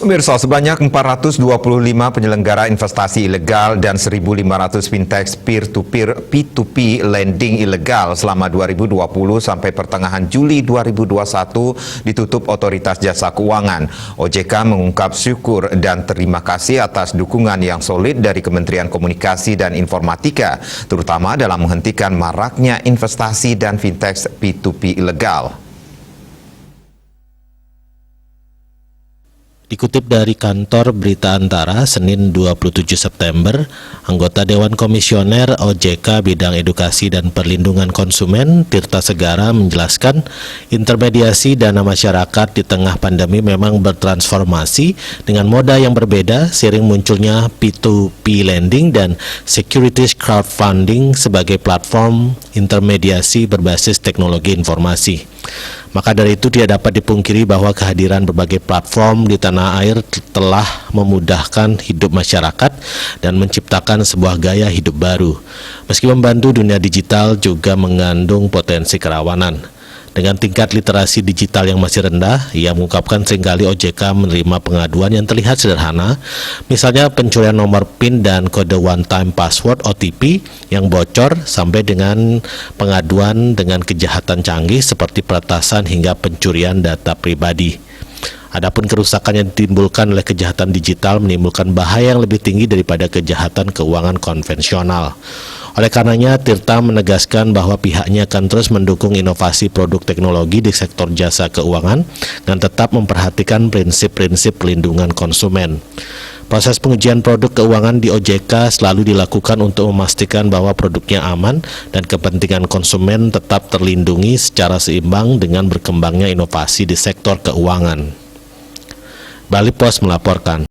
Pemirsa, sebanyak 425 penyelenggara investasi ilegal dan 1.500 fintech peer-to-peer P2P lending ilegal selama 2020 sampai pertengahan Juli 2021 ditutup Otoritas Jasa Keuangan. OJK mengungkap syukur dan terima kasih atas dukungan yang solid dari Kementerian Komunikasi dan Informatika, terutama dalam menghentikan maraknya investasi dan fintech P2P ilegal. Dikutip dari kantor Berita Antara, Senin 27 September, anggota Dewan Komisioner OJK Bidang Edukasi dan Perlindungan Konsumen, Tirta Segara, menjelaskan intermediasi dana masyarakat di tengah pandemi memang bertransformasi dengan moda yang berbeda seiring munculnya P2P lending dan securities crowdfunding sebagai platform intermediasi berbasis teknologi informasi. Maka dari itu tidak dapat dipungkiri bahwa kehadiran berbagai platform di tanah air telah memudahkan hidup masyarakat dan menciptakan sebuah gaya hidup baru. Meski membantu, dunia digital juga mengandung potensi kerawanan. Dengan tingkat literasi digital yang masih rendah, ia mengungkapkan seringkali OJK menerima pengaduan yang terlihat sederhana, misalnya pencurian nomor PIN dan kode one-time password OTP yang bocor, sampai dengan pengaduan dengan kejahatan canggih seperti peretasan hingga pencurian data pribadi. Adapun kerusakan yang ditimbulkan oleh kejahatan digital menimbulkan bahaya yang lebih tinggi daripada kejahatan keuangan konvensional. Oleh karenanya, Tirta menegaskan bahwa pihaknya akan terus mendukung inovasi produk teknologi di sektor jasa keuangan dan tetap memperhatikan prinsip-prinsip pelindungan konsumen. Proses pengujian produk keuangan di OJK selalu dilakukan untuk memastikan bahwa produknya aman dan kepentingan konsumen tetap terlindungi secara seimbang dengan berkembangnya inovasi di sektor keuangan. Bali Pos melaporkan.